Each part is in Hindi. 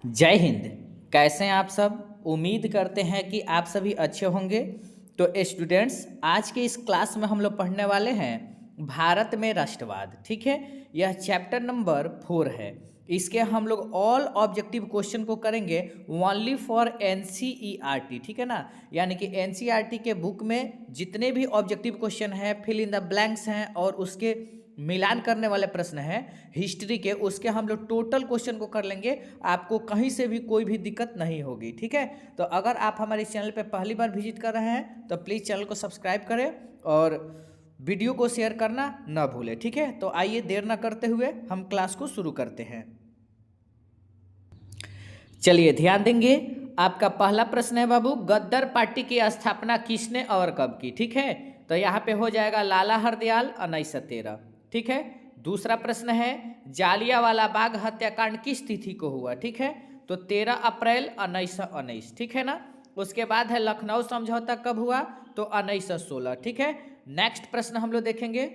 जय हिंद। कैसे हैं आप सब? उम्मीद करते हैं कि आप सभी अच्छे होंगे। तो स्टूडेंट्स, आज के इस क्लास में हम लोग पढ़ने वाले हैं भारत में राष्ट्रवाद। ठीक है, यह चैप्टर नंबर 4 है। इसके हम लोग ऑल ऑब्जेक्टिव क्वेश्चन को करेंगे ओनली फॉर एनसीईआरटी। ठीक है ना, यानी कि एनसीईआरटी के बुक में जितने भी ऑब्जेक्टिव क्वेश्चन हैं, फिल इन द ब्लैंक्स हैं और उसके मिलान करने वाले प्रश्न हैं हिस्ट्री के, उसके हम लोग टोटल क्वेश्चन को कर लेंगे। आपको कहीं से भी कोई भी दिक्कत नहीं होगी। ठीक है, तो अगर आप हमारे चैनल पर पहली बार विजिट कर रहे हैं तो प्लीज़ चैनल को सब्सक्राइब करें और वीडियो को शेयर करना ना भूलें। ठीक है, तो आइए देर ना करते हुए हम क्लास को शुरू करते हैं। चलिए ध्यान देंगे। आपका पहला प्रश्न है बाबू, गद्दर पार्टी की स्थापना किसने और कब की? ठीक है, तो यहाँ पे हो जाएगा लाला हरदयाल 1913। ठीक है, दूसरा प्रश्न है जालियांवाला बाग हत्याकांड किस तिथि को हुआ? ठीक है, तो 13 अप्रैल 1919। ठीक है ना, उसके बाद है लखनऊ समझौता कब हुआ? तो 1916। ठीक है, नेक्स्ट प्रश्न हम लोग देखेंगे।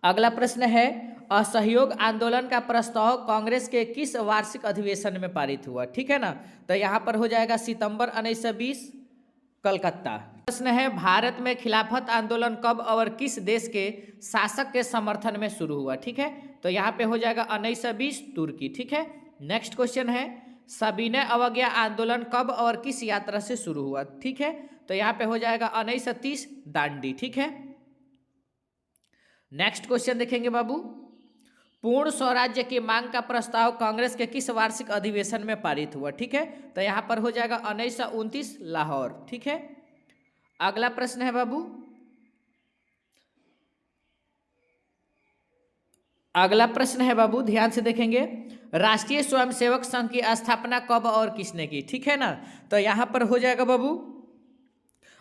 अगला प्रश्न है असहयोग आंदोलन का प्रस्ताव कांग्रेस के किस वार्षिक अधिवेशन में पारित हुआ? ठीक है ना, तो यहाँ पर हो जाएगा सितंबर 1920, कलकत्ता। प्रश्न है भारत में खिलाफत आंदोलन कब और किस देश के शासक के समर्थन में शुरू हुआ? ठीक है, तो यहाँ पे हो जाएगा 1920, तुर्की। ठीक है, नेक्स्ट क्वेश्चन है सविनय अवज्ञा आंदोलन कब और किस यात्रा से शुरू हुआ? ठीक है, तो यहाँ पे हो जाएगा 1930, दांडी। ठीक है, नेक्स्ट क्वेश्चन देखेंगे बाबू, पूर्ण स्वराज्य की मांग का प्रस्ताव कांग्रेस के किस वार्षिक अधिवेशन में पारित हुआ? ठीक है, तो यहां पर हो जाएगा 1929, लाहौर। ठीक है, अगला प्रश्न है बाबू, अगला प्रश्न है बाबू, ध्यान से देखेंगे। राष्ट्रीय स्वयंसेवक संघ की स्थापना कब और किसने की? ठीक है ना, तो यहां पर हो जाएगा बाबू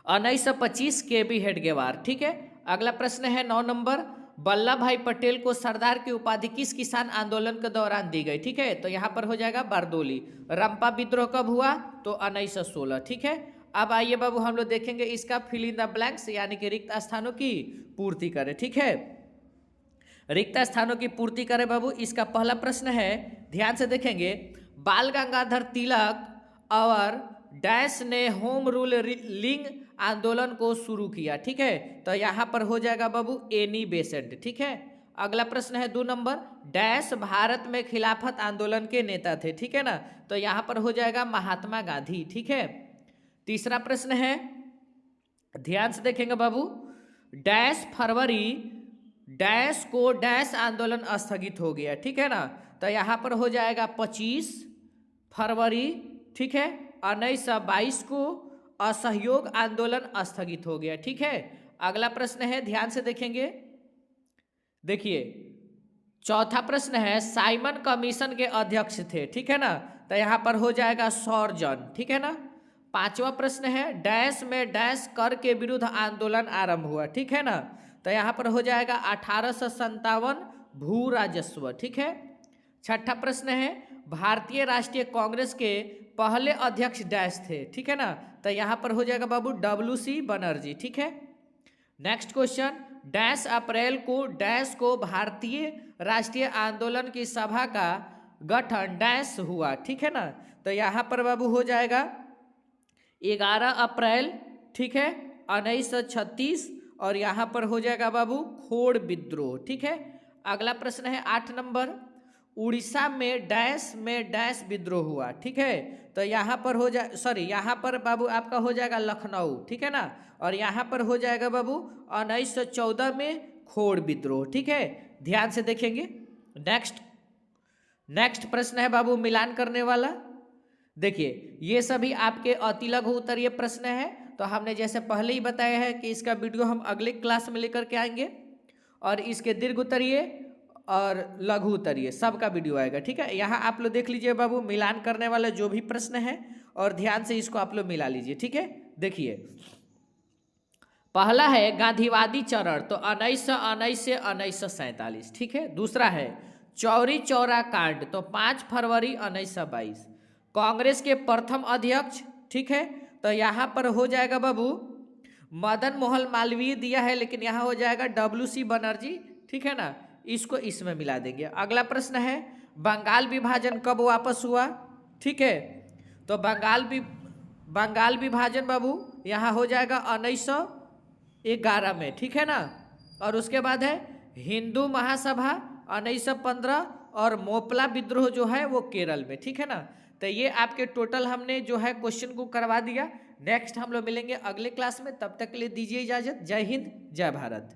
1925, के बी हेडगेवार। ठीक है, अगला प्रश्न है 9 नंबर, वल्लभ भाई पटेल को सरदार की उपाधि किस किसान आंदोलन के दौरान दी गई? ठीक है, तो यहाँ पर हो जाएगा बारदोली। रंपा विद्रोह कब हुआ? तो 1916। ठीक है, अब आइए बाबू हम लोग देखेंगे इसका फिल इन द ब्लैंक्स, यानी कि रिक्त स्थानों की पूर्ति करें। ठीक है, रिक्त स्थानों की पूर्ति करें बाबू। इसका पहला प्रश्न है, ध्यान से देखेंगे, बाल गंगाधर तिलक और डैश ने होम रूल लिंग आंदोलन को शुरू किया? ठीक है, तो यहां पर हो जाएगा बाबू एनी बेसेंट। ठीक है, अगला प्रश्न है 2 नंबर, डैश भारत में खिलाफत आंदोलन के नेता थे? ठीक है ना, तो यहां पर हो जाएगा महात्मा गांधी। ठीक है, तीसरा प्रश्न है, ध्यान से देखेंगे बाबू, डैश फरवरी डैश को डैश आंदोलन स्थगित हो गया? ठीक है ना, तो यहां पर हो जाएगा 25 फरवरी। ठीक है, 1922 को असहयोग आंदोलन स्थगित हो गया। ठीक है, अगला प्रश्न है, ध्यान से देखेंगे। देखिए, चौथा प्रश्न है साइमन कमीशन के अध्यक्ष थे? ठीक है ना, तो यहां पर हो जाएगा सॉर्जन। ठीक है ना, पांचवा प्रश्न है डैश में डैश कर के विरुद्ध आंदोलन आरंभ हुआ? ठीक है ना, तो यहां पर हो जाएगा 1857, भू राजस्व। ठीक है, छठा प्रश्न है भारतीय राष्ट्रीय कांग्रेस के पहले अध्यक्ष डैश थे? ठीक है ना, तो यहां पर हो जाएगा बाबू WC बनर्जी। ठीक है, नेक्स्ट क्वेश्चन, डैश अप्रैल को डैश को भारतीय राष्ट्रीय आंदोलन की सभा का गठन डैश हुआ? ठीक है ना, तो यहां पर बाबू हो जाएगा 11 अप्रैल। ठीक है, 1936, और यहां पर हो जाएगा बाबू खोड़ विद्रोह। ठीक है, अगला प्रश्न है 8 नंबर, उड़ीसा में डैश विद्रोह हुआ? ठीक है, तो यहां पर हो जाए यहां पर बाबू आपका हो जाएगा लखनऊ। ठीक है ना, और यहां पर हो जाएगा बाबू 1914 में खोड़ विद्रोह। ठीक है, ध्यान से देखेंगे। नेक्स्ट प्रश्न है बाबू मिलान करने वाला। देखिए, ये सभी आपके अति लघु उत्तरीय प्रश्न है, तो हमने जैसे पहले ही बताया है कि इसका वीडियो हम अगले क्लास में लेकर के आएंगे, और इसके दीर्घ उत्तरीय और लघु उत्तरीय सबका वीडियो आएगा। ठीक है, यहाँ आप लोग देख लीजिए बाबू मिलान करने वाले जो भी प्रश्न है, और ध्यान से इसको आप लोग मिला लीजिए। ठीक है, देखिए, पहला है गांधीवादी चरण, तो 1919 से 1947। ठीक है, दूसरा है चौरी चौरा कांड, तो 5 फरवरी 1922, कांग्रेस के प्रथम अध्यक्ष? ठीक है, तो यहां पर हो जाएगा बाबू मदन मोहन मालवीय दिया है, लेकिन यहां हो जाएगा WC बनर्जी। ठीक है ना, इसको इसमें मिला देंगे। अगला प्रश्न है बंगाल विभाजन कब वापस हुआ, ठीक है। तो बंगाल विभाजन बाबू यहाँ हो जाएगा 1911 में, ठीक है ना। और उसके बाद है हिंदू महासभा 1915 और मोपला विद्रोह जो है वो केरल में, ठीक है ना। तो ये आपके टोटल हमने जो है क्वेश्चन को करवा दिया। नेक्स्ट हम लोग मिलेंगे अगले क्लास में, तब तक के लिए दीजिए इजाजत। जय हिंद, जय भारत।